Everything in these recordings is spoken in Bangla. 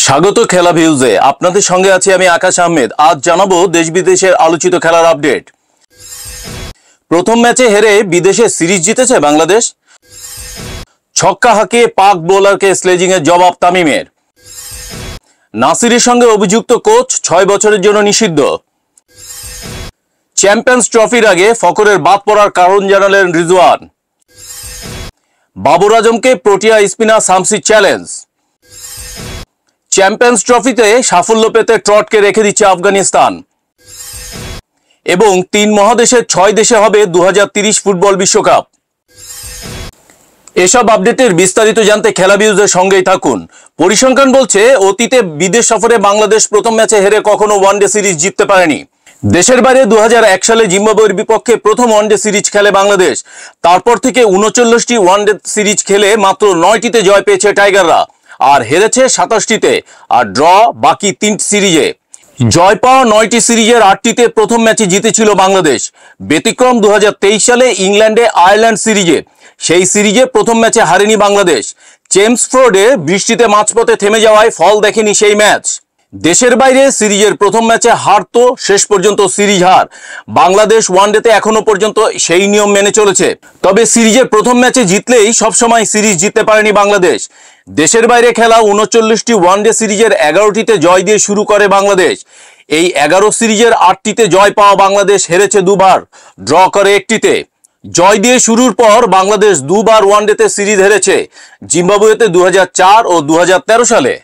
স্বাগত খেলা ভিউজে। আপনাদের সঙ্গে আছি আমি আকাশ আহমেদ। আজ জানাবো দেশ বিদেশের আলোচিত খেলার আপডেট। প্রথম ম্যাচে হেরে বিদেশে সিরিজ জিতেছে বাংলাদেশ। ছক্কা হাঁকিয়ে পাক বোলারকে স্লেজিং এর জবাব তামিমের। নাসিরের সঙ্গে অভিযুক্ত কোচ 6 বছরের জন্য নিষিদ্ধ। চ্যাম্পিয়ন্স ট্রফির আগে ফখরের বাদ পড়ার কারণ জানালেন রিজওয়ান। বাবর আজমকে প্রোটিয়া স্পিনার শামসির চ্যালেঞ্জ। চ্যাম্পিয়ন্স ট্রফিতে সাফল্য পেতে ট্রটকে রেখে দিচ্ছে আফগানিস্তান। এবং 3 মহাদেশের 6 দেশে হবে 2030 ফুটবল বিশ্বকাপ। এসব আপডেটের বিস্তারিত জানতে খেলা ভিউজের সঙ্গেই থাকুন। পরিসংখ্যান বলছে অতীতে বিদেশ সফরে বাংলাদেশ প্রথম ম্যাচে হেরে কখনো ওয়ানডে সিরিজ জিততে পারেনি। দেশের বাইরে 2001 সালে জিম্বাবুয়ের বিপক্ষে প্রথম ওয়ানডে সিরিজ খেলে বাংলাদেশ। তারপর থেকে 39টি ওয়ানডে সিরিজ খেলে মাত্র 9টিতে জয় পেয়েছে টাইগাররা, আর হেরেছে 27টিতে, আর ড্র বাকি 3 সিরিজে। জয় পাওয়া 9টি সিরিজের 8টিতে প্রথম ম্যাচে জিতেছিল বাংলাদেশ। ব্যতিক্রম 2023 সালে ইংল্যান্ডে আয়ারল্যান্ড সিরিজে। সেই সিরিজে প্রথম ম্যাচে হারেনি বাংলাদেশ। চেমসফোর্ডে বৃষ্টিতে মাঝপথে থেমে যাওয়ায় ফল দেখেনি সেই ম্যাচ। দেশের বাইরে সিরিজের প্রথম ম্যাচে হার তো শেষ পর্যন্ত সিরিজ হার। বাংলাদেশ ওয়ানডেতে এখনো পর্যন্ত সেই নিয়ম মেনে চলেছে। তবে সিরিজের প্রথম ম্যাচে জিতলেই সবসময় সিরিজ জিততে পারেনি বাংলাদেশ। দেশের বাইরে খেলা 39টি ওয়ানডে সিরিজের 11টিতে জয় দিয়ে শুরু করে বাংলাদেশ। এই 11 সিরিজের 8টিতে জয় পাওয়া বাংলাদেশ হেরেছে 2বার, ড্র করে 1টিতে। জয় দিয়ে শুরুর পর বাংলাদেশ 2বার ওয়ানডেতে সিরিজ হেরেছে, জিম্বাবুয়েতে 2004 ও 2013 সালে।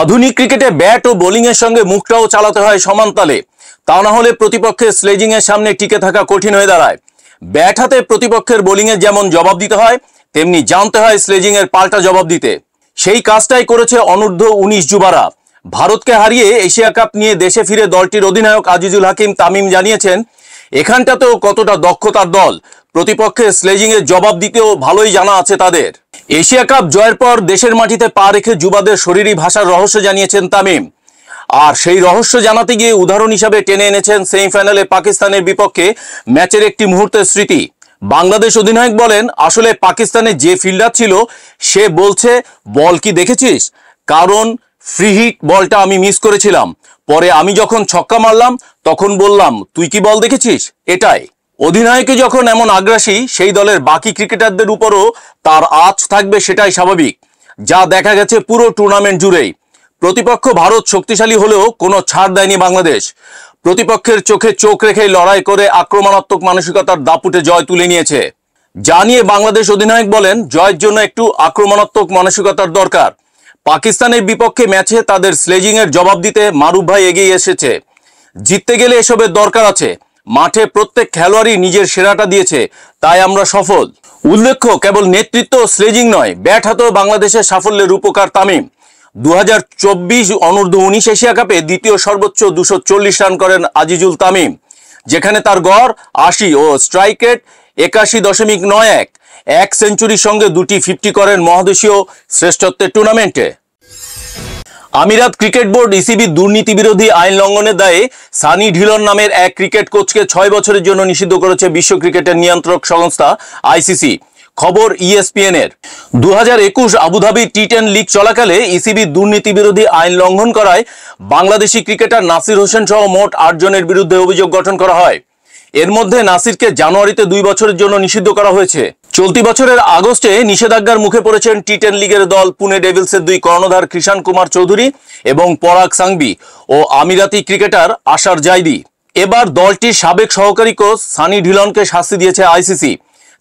আধুনিক ক্রিকেটে ব্যাট ও বোলিং এর সঙ্গে মুখটাও চালাতে হয় সমান তালে। তা না হলে প্রতিপক্ষের স্লেজিং এর সামনে টিকে থাকা কঠিন হয়ে দাঁড়ায়। ব্যাট হাতে প্রতিপক্ষের বোলিং এর যেমন জবাব দিতে হয়, তেমনি জানতে হয় স্লেজিং এর পাল্টা জবাব দিতে। সেই কাজটাই করেছে অনূর্ধ্ব 19 যুবারা। ভারতকে হারিয়ে এশিয়া কাপ নিয়ে দেশে ফিরে দলটির অধিনায়ক আজিজুল হাকিম তামিম জানিয়েছেন, এখানটাতেও কতটা দক্ষতার দল, প্রতিপক্ষের স্লেজিং এর জবাব দিতেও ভালোই জানা আছে তাদের। এশিয়া কাপ জয়ের পর দেশের মাটিতে পা রেখে যুবাদের শরীরী ভাষার রহস্য জানিয়েছেন তামিম। আর সেই রহস্য জানাতে গিয়ে উদাহরণ হিসাবে টেনে এনেছেন সেমিফাইনালে পাকিস্তানের বিপক্ষে ম্যাচের একটি মুহূর্তের স্মৃতি। বাংলাদেশ অধিনায়ক বলেন, আসলে পাকিস্তানে যে ফিল্ডার ছিল সে বলছে, বল কি দেখেছিস? কারণ ফ্রি হিট বলটা আমি মিস করেছিলাম। পরে আমি যখন ছক্কা মারলাম তখন বললাম, তুই কি বল দেখেছিস? এটাই। অধিনায়কে যখন এমন আগ্রাসী, সেই দলের বাকি ক্রিকেটারদের উপরও তার আঁচ থাকবে, সেটাই স্বাভাবিক। যা দেখা গেছে পুরো টুর্নামেন্ট জুড়েই। প্রতিপক্ষ ভারত শক্তিশালী হলেও কোনো ছাড় দেয়নি বাংলাদেশ। প্রতিপক্ষের চোখে চোখ রেখে লড়াই করে আক্রমণাত্মক মানসিকতার দাপুটে জয় তুলে নিয়েছে। যা নিয়ে বাংলাদেশ অধিনায়ক বলেন, জয়ের জন্য একটু আক্রমণাত্মক মানসিকতার দরকার। পাকিস্তানের বিপক্ষে ম্যাচে তাদের স্লেজিং এর জবাব দিতে মারুফ ভাই এগিয়ে এসেছে। জিততে গেলে এসবের দরকার আছে। মাঠে প্রত্যেক খেলোয়াড়ই নিজের সেরাটা দিয়েছে, তাই আমরা সফল। উল্লেখ্য, কেবল নেতৃত্ব স্লেজিং নয়, ব্যাট হাতেও বাংলাদেশের সাফল্যের রূপকার তামিম। 2024 অনূর্ধ্ব 19 এশিয়া কাপে দ্বিতীয় সর্বোচ্চ 240 রান করেন আজিজুল তামিম, যেখানে তার গড় 80 ও স্ট্রাইক রেট 81.91। এক সেঞ্চুরির সঙ্গে 2টি 50 করেন মহাদেশীয় শ্রেষ্ঠত্বের টুর্নামেন্টে। আমিরাত ক্রিকেট বোর্ড ইসিবি দুর্নীতি বিরোধী আইন লঙ্ঘনের দায়ে সানি ঢিলন নামের এক ক্রিকেট কোচকে 6 বছরের জন্য নিষিদ্ধ করেছে বিশ্ব ক্রিকেটের নিয়ন্ত্রক সংস্থা আইসিসি। খবর ইএসপিএন এর। 2021 আবুধাবি টি10 লিগ চলাকালে ইসিবি দুর্নীতি বিরোধী আইন লঙ্ঘন করায় বাংলাদেশি ক্রিকেটার নাসির হোসেন সহ মোট 8 জনের বিরুদ্ধে অভিযোগ গঠন করা হয়। এর মধ্যে নাসিরকে জানুয়ারিতে 2 বছরের জন্য নিষিদ্ধ করা হয়েছে। চলতি বছরের আগস্টে নিষেধাজ্ঞার মুখে পড়েছেন টি10 লিগের দল পুনে ডেভিলসের 2 কর্ণধার কৃষাণ কুমার চৌধুরী এবং পরাগ সাংভি ও আমিরাতি ক্রিকেটার আশার জাইদি। এবার দলটির সাবেক সহকারী কোচ সানি ঢিলনকে শাস্তি দিয়েছে আইসিসি।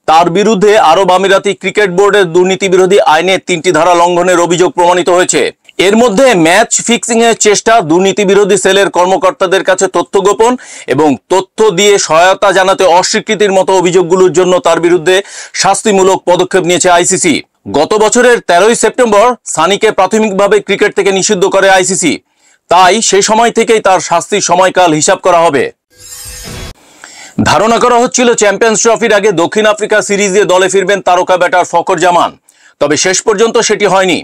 তার বিরুদ্ধে আরব আমিরাতি ক্রিকেট বোর্ডের দুর্নীতি বিরোধী আইনের 3টি ধারা লঙ্ঘনের অভিযোগ প্রমাণিত হয়েছে। এর মধ্যে ম্যাচ ফিক্সিং এর চেষ্টা, দুর্নীতি বিরোধী সেলের কর্মকর্তাদের কাছে তথ্য গোপন এবং তথ্য দিয়ে সহায়তা জানাতে অস্বীকৃতির মতো অভিযোগগুলোর জন্য তার বিরুদ্ধে শাস্তিমূলক পদক্ষেপ নিয়েছে আইসিসি। গত বছরের 13 সেপ্টেম্বর সানিকে প্রাথমিকভাবে ক্রিকেট থেকে নিষিদ্ধ করে আইসিসি। তাই সেই সময় থেকেই তার শাস্তির সময়কাল হিসাব করা হবে। ধারণা করা হচ্ছিল চ্যাম্পিয়ন্স ট্রফির আগে দক্ষিণ আফ্রিকা সিরিজে দলে ফিরবেন তারকা ব্যাটার ফখর জামান, তবে শেষ পর্যন্ত সেটি হয়নি।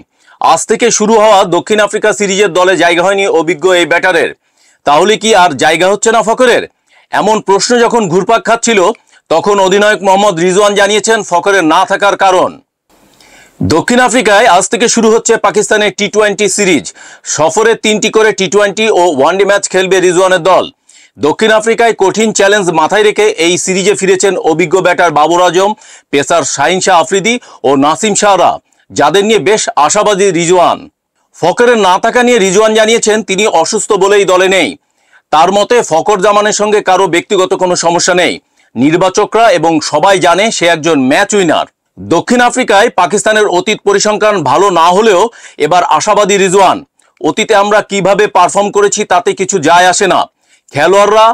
আজ থেকে শুরু হওয়া দক্ষিণ আফ্রিকা সিরিজের দলে জায়গা হয়নি অভিজ্ঞ এই ব্যাটারের। তাহলে কি আর জায়গা হচ্ছে না ফখরের? এমন প্রশ্ন যখন ঘুরপাক খাচ্ছিল, তখন অধিনায়ক মোহাম্মদ রিজওয়ান জানিয়েছেন ফখরের না থাকার কারণ। দক্ষিণ আফ্রিকায় আজ থেকে শুরু হচ্ছে পাকিস্তানের টি-20 সিরিজ। সফরে 3টি করে টি-20 ও ওয়ানডে ম্যাচ খেলবে রিজওয়ানের দল। দক্ষিণ আফ্রিকায় কঠিন চ্যালেঞ্জ মাথায় রেখে এই সিরিজে ফিরেছেন অভিজ্ঞ ব্যাটার বাবর আজম, পেসার শাহিন শাহ আফ্রিদি ও নাসিম শাহরা, যাদের নিয়ে বেশ আশাবাদী রিজওয়ান। ফকরের না থাকা নিয়ে রিজওয়ান জানিয়েছেন তিনি অসুস্থ বলেই দলে নেই। তার মতে ফকর জামানের সঙ্গে কারো ব্যক্তিগত কোনো সমস্যা নেই। নির্বাচকরা এবং সবাই জানে সে একজন ম্যাচ উইনার। দক্ষিণ আফ্রিকায় পাকিস্তানের অতীত পরিসংখ্যান ভালো না হলেও এবার আশাবাদী রিজওয়ান। অতীতে আমরা কিভাবে পারফর্ম করেছি তাতে কিছু যায় আসে না। খেলোয়াড়রা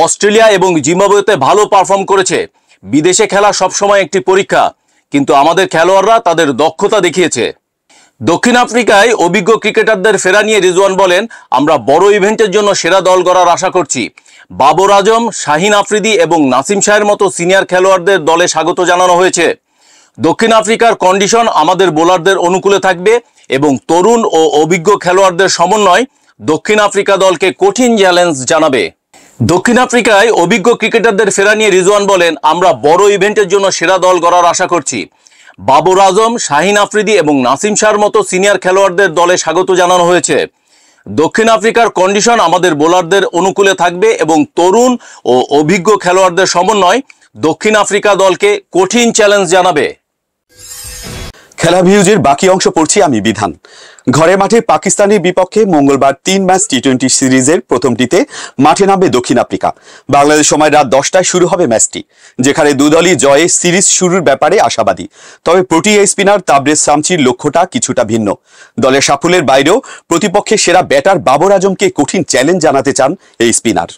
অস্ট্রেলিয়া এবং জিম্বাবুয়েতে ভালো পারফর্ম করেছে। বিদেশে খেলা সবসময় একটি পরীক্ষা, কিন্তু আমাদের খেলোয়াড়রা তাদের দক্ষতা দেখিয়েছে। দক্ষিণ আফ্রিকায় অভিজ্ঞ ক্রিকেটারদের ফেরা নিয়ে রিজওয়ান বলেন, আমরা বড় ইভেন্টের জন্য সেরা দল গড়ার আশা করছি। বাবর আজম, শাহিন আফ্রিদি এবং নাসিম শাহের মতো সিনিয়র খেলোয়াড়দের দলে স্বাগত জানানো হয়েছে। দক্ষিণ আফ্রিকার কন্ডিশন আমাদের বোলারদের অনুকূলে থাকবে এবং তরুণ ও অভিজ্ঞ খেলোয়াড়দের সমন্বয় দক্ষিণ আফ্রিকা দলকে কঠিন চ্যালেঞ্জ জানাবে। দক্ষিণ আফ্রিকায় অভিজ্ঞ ক্রিকেটারদের ফেরা নিয়ে রিজওয়ান বলেন, আমরা বড় ইভেন্টের জন্য সেরা দল গড়ার আশা করছি। বাবর আজম, শাহিন আফ্রিদি এবং নাসিম শাহর মতো সিনিয়র খেলোয়াড়দের দলে স্বাগত জানানো হয়েছে। দক্ষিণ আফ্রিকার কন্ডিশন আমাদের বোলারদের অনুকূলে থাকবে এবং তরুণ ও অভিজ্ঞ খেলোয়াড়দের সমন্বয় দক্ষিণ আফ্রিকা দলকে কঠিন চ্যালেঞ্জ জানাবে। খেলা ভিউজের বাকি অংশ পড়ছি আমি বিধান। ঘরে মাঠে পাকিস্তানের বিপক্ষে মঙ্গলবার 3 ম্যাচ টি-20 সিরিজের প্রথমটিতে মাঠে নামবে দক্ষিণ আফ্রিকা। বাংলাদেশ সময় রাত 10টায় শুরু হবে ম্যাচটি, যেখানে দুদলই জয়ে সিরিজ শুরুর ব্যাপারে আশাবাদী। তবে প্রোটিয়া স্পিনার তাবরেজ শামসির লক্ষ্যটা কিছুটা ভিন্ন। দলের সাফল্যের বাইরেও প্রতিপক্ষের সেরা ব্যাটার বাবর আজমকে কঠিন চ্যালেঞ্জ জানাতে চান এই স্পিনার।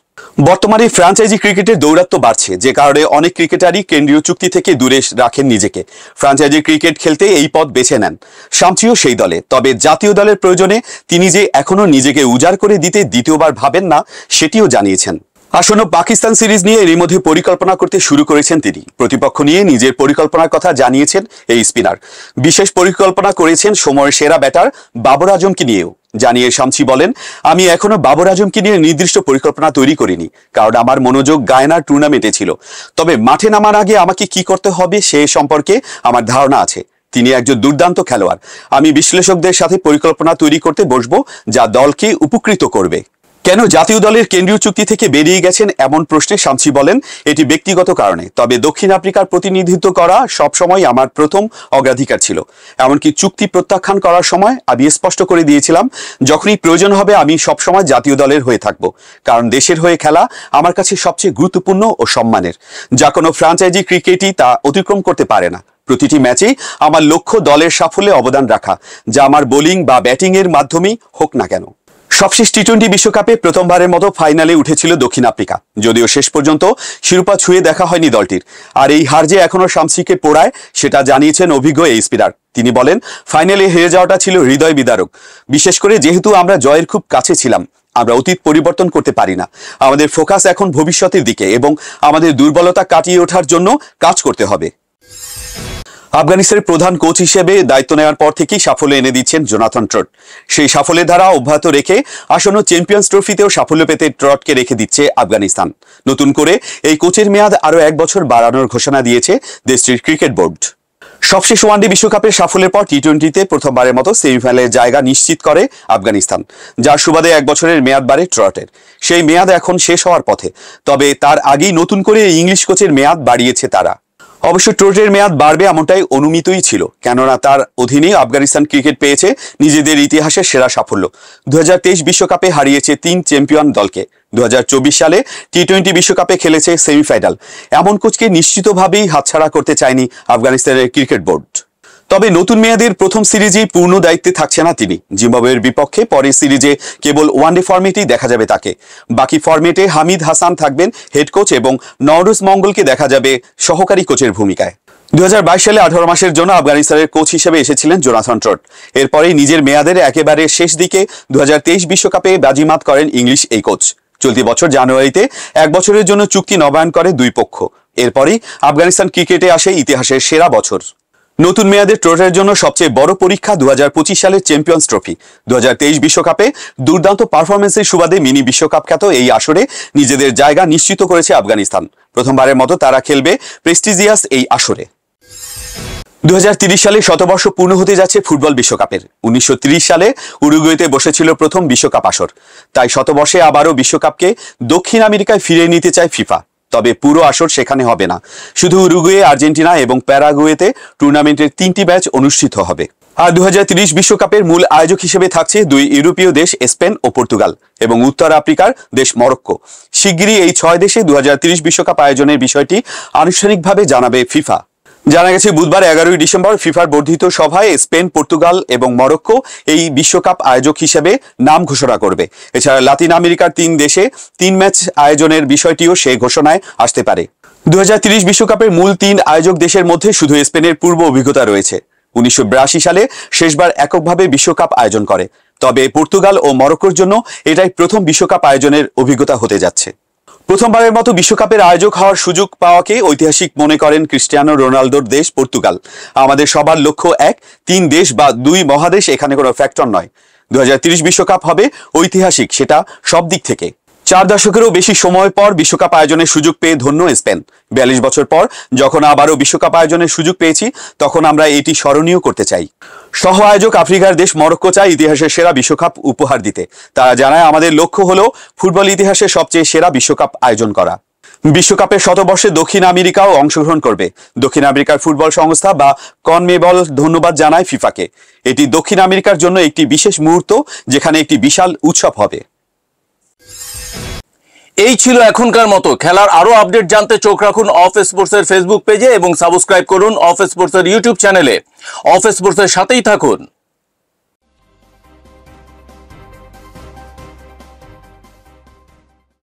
বর্তমানে ফ্র্যাঞ্চাইজি ক্রিকেটের দৌরাত্ম্য বাড়ছে, যে কারণে অনেক ক্রিকেটারই কেন্দ্রীয় চুক্তি থেকে দূরে রাখেন নিজেকে। ফ্র্যাঞ্চাইজি ক্রিকেট খেলতে এই পথ বেছে নেন। শামসিও সেই দলে, তবে জাতীয় দলের প্রয়োজনে তিনি যে এখনো নিজেকে উজাড় করে দিতে দ্বিতীয়বার ভাবেন না, সেটিও জানিয়েছেন। আসন্ন পাকিস্তান সিরিজ নিয়ে এরই মধ্যে পরিকল্পনা করতে শুরু করেছেন তিনি। প্রতিপক্ষ নিয়ে নিজের পরিকল্পনার কথা জানিয়েছেন এই স্পিনার। বিশেষ পরিকল্পনা করেছেন সময়ের সেরা ব্যাটার বাবর আজমকে নিয়েও। জানিয়ে শামসি বলেন, আমি এখনো বাবর আজমকে নিয়ে নির্দিষ্ট পরিকল্পনা তৈরি করিনি, কারণ আমার মনোযোগ গায়ানার টুর্নামেন্টে ছিল। তবে মাঠে নামার আগে আমাকে কি করতে হবে সে সম্পর্কে আমার ধারণা আছে। তিনি একজন দুর্দান্ত খেলোয়াড়। আমি বিশ্লেষকদের সাথে পরিকল্পনা তৈরি করতে বসবো যা দলকে উপকৃত করবে। কেন জাতীয় দলের কেন্দ্রীয় চুক্তি থেকে বেরিয়ে গেছেন এমন প্রশ্নে শামসি বলেন, এটি ব্যক্তিগত কারণে। তবে দক্ষিণ আফ্রিকার প্রতিনিধিত্ব করা সবসময় আমার প্রথম অগ্রাধিকার ছিল। এমনকি চুক্তি প্রত্যাখ্যান করার সময় আমি স্পষ্ট করে দিয়েছিলাম, যখনই প্রয়োজন হবে আমি সবসময় জাতীয় দলের হয়ে থাকব, কারণ দেশের হয়ে খেলা আমার কাছে সবচেয়ে গুরুত্বপূর্ণ ও সম্মানের, যা কোনো ফ্র্যাঞ্চাইজি ক্রিকেটই তা অতিক্রম করতে পারে না। প্রতিটি ম্যাচেই আমার লক্ষ্য দলের সাফল্যে অবদান রাখা, যা আমার বোলিং বা ব্যাটিং এর মাধ্যমেই হোক না কেন। সবশেষ টি-20 বিশ্বকাপে প্রথমবারের মতো ফাইনালে উঠেছিল দক্ষিণ আফ্রিকা, যদিও শেষ পর্যন্ত শিরোপা ছুঁয়ে দেখা হয়নি দলটির। আর এই হার যে এখনো শামসিকে পোড়ায় সেটা জানিয়েছেন অভিজ্ঞ এই স্পিনার। তিনি বলেন, ফাইনালে হেরে যাওয়াটা ছিল হৃদয় বিদারক, বিশেষ করে যেহেতু আমরা জয়ের খুব কাছে ছিলাম। আমরা অতীত পরিবর্তন করতে পারি না। আমাদের ফোকাস এখন ভবিষ্যতের দিকে এবং আমাদের দুর্বলতা কাটিয়ে ওঠার জন্য কাজ করতে হবে। আফগানিস্তানের প্রধান কোচ হিসেবে দায়িত্ব নেওয়ার পর থেকেই সাফল্য এনে দিচ্ছেন জোনাথন ট্রট। সেই সাফল্যের ধারা অব্যাহত রেখে আসন্ন চ্যাম্পিয়ন্স ট্রফিতেও সাফল্য পেতে ট্রটকে রেখে দিচ্ছে আফগানিস্তান। নতুন করে এই কোচের মেয়াদ আরও 1 বছর বাড়ানোর ঘোষণা দিয়েছে দেশটির ক্রিকেট বোর্ড। সবশেষ ওয়ানডে বিশ্বকাপের সাফল্যের পর টি-20তে প্রথমবারের মতো সেমিফাইনালের জায়গা নিশ্চিত করে আফগানিস্তান, যার সুবাদে 1 বছরের মেয়াদ বাড়ে ট্রটের। সেই মেয়াদ এখন শেষ হওয়ার পথে, তবে তার আগেই নতুন করে ইংলিশ কোচের মেয়াদ বাড়িয়েছে তারা। অবশ্য ট্রটের মেয়াদ বাড়বে এমনটাই অনুমিতই ছিল, কেননা তার অধীনে আফগানিস্তান ক্রিকেট পেয়েছে নিজেদের ইতিহাসের সেরা সাফল্য। 2023 বিশ্বকাপে হারিয়েছে 3 চ্যাম্পিয়ন দলকে। 2024 সালে টি-20 বিশ্বকাপে খেলেছে সেমিফাইনাল। এমন কোচকে নিশ্চিতভাবেই হাতছাড়া করতে চায়নি আফগানিস্তানের ক্রিকেট বোর্ড। তবে নতুন মেয়াদের প্রথম সিরিজেই পূর্ণ দায়িত্বে থাকছে না তিনি। জিম্বাবুয়ের বিপক্ষে পরের সিরিজে কেবল ওয়ানডে ফরম্যাটেই দেখা যাবে তাকে। বাকি ফরম্যাটে হামিদ হাসান থাকবেন হেড কোচ এবং নওরোজ মঙ্গলকে দেখা যাবে সহকারী কোচের ভূমিকায়। 2022 সালে 18 মাসের জন্য আফগানিস্তানের কোচ হিসেবে এসেছিলেন জোনাথন ট্রট। এরপরেই নিজের মেয়াদের একেবারে শেষ দিকে 2023 বিশ্বকাপে বাজিমাত করেন ইংলিশ এই কোচ। চলতি বছর জানুয়ারিতে 1 বছরের জন্য চুক্তি নবায়ন করে দুই পক্ষ। এরপরই আফগানিস্তান ক্রিকেটে আসে ইতিহাসের সেরা বছর। নতুন মেয়াদে ট্রটের জন্য সবচেয়ে বড় পরীক্ষা 2025 সালের চ্যাম্পিয়ন্স ট্রফি। 2023 বিশ্বকাপে দুর্দান্ত পারফরমেন্সের সুবাদে মিনি বিশ্বকাপ খ্যাত এই আসরে নিজেদের জায়গা নিশ্চিত করেছে আফগানিস্তান। প্রথমবারের মতো তারা খেলবে প্রেস্টিজিয়াস এই আসরে। 2030 সালে শতবর্ষ পূর্ণ হতে যাচ্ছে ফুটবল বিশ্বকাপের। 1930 সালে উরুগুয়েতে বসেছিল প্রথম বিশ্বকাপ আসর। তাই শতবর্ষে আবারও বিশ্বকাপকে দক্ষিণ আমেরিকায় ফিরিয়ে নিতে চায় ফিফা। তবে পুরো আসর সেখানে হবে না, শুধু উরুগুয়ে, আর্জেন্টিনা এবং প্যারাগুয়েতে টুর্নামেন্টের 3টি ম্যাচ অনুষ্ঠিত হবে। আর 2030 বিশ্বকাপের মূল আয়োজক হিসেবে থাকছে দুই ইউরোপীয় দেশ স্পেন ও পর্তুগাল এবং উত্তর আফ্রিকার দেশ মরক্কো। শিগগিরই এই 6 দেশে 2030 বিশ্বকাপ আয়োজনের বিষয়টি আনুষ্ঠানিকভাবে জানাবে ফিফা। জানা গেছে বুধবার 11ই ডিসেম্বর ফিফার বর্ধিত সভায় স্পেন, পর্তুগাল এবং মরক্কো এই বিশ্বকাপ আয়োজক হিসেবে নাম ঘোষণা করবে। এছাড়া লাতিন আমেরিকার 3 দেশে 3 ম্যাচ আয়োজনের বিষয়টিও সেই ঘোষণায় আসতে পারে। 2030 বিশ্বকাপের মূল 3 আয়োজক দেশের মধ্যে শুধু স্পেনের পূর্ব অভিজ্ঞতা রয়েছে। 1982 সালে শেষবার এককভাবে বিশ্বকাপ আয়োজন করে। তবে পর্তুগাল ও মরক্কোর জন্য এটাই প্রথম বিশ্বকাপ আয়োজনের অভিজ্ঞতা হতে যাচ্ছে। প্রথমবারের মতো বিশ্বকাপের আয়োজক হওয়ার সুযোগ পাওয়াকে ঐতিহাসিক মনে করেন ক্রিস্টিয়ানো রোনালদোর দেশ পর্তুগাল। আমাদের সবার লক্ষ্য এক, 3 দেশ বা 2 মহাদেশ এখানে কোনো ফ্যাক্টর নয়। 2030 বিশ্বকাপ হবে ঐতিহাসিক, সেটা সব দিক থেকে। 4 দশকেরও বেশি সময় পর বিশ্বকাপ আয়োজনের সুযোগ পেয়ে ধন্য স্পেন। 42 বছর পর যখন আবারও বিশ্বকাপ আয়োজনের সুযোগ পেয়েছি, তখন আমরা এটি স্মরণীয় করতে চাই। সহ আয়োজক আফ্রিকার দেশ মরক্কো চায় ইতিহাসের সেরা বিশ্বকাপ উপহার দিতে। তারা জানায়, আমাদের লক্ষ্য হলো ফুটবল ইতিহাসের সবচেয়ে সেরা বিশ্বকাপ আয়োজন করা। বিশ্বকাপের শতবর্ষে দক্ষিণ আমেরিকাও অংশগ্রহণ করবে। দক্ষিণ আমেরিকার ফুটবল সংস্থা বা কনমেবল ধন্যবাদ জানায় ফিফাকে। এটি দক্ষিণ আমেরিকার জন্য একটি বিশেষ মুহূর্ত, যেখানে একটি বিশাল উৎসব হবে। এই ছিল এখনকার মতো। খেলার আরো আপডেট জানতে চোখ রাখুন অফ স্পোর্টসের ফেসবুক পেজে এবং সাবস্ক্রাইব করুন অফ স্পোর্টসের ইউটিউব চ্যানেলে। অফ স্পোর্টসের সাথেই থাকুন।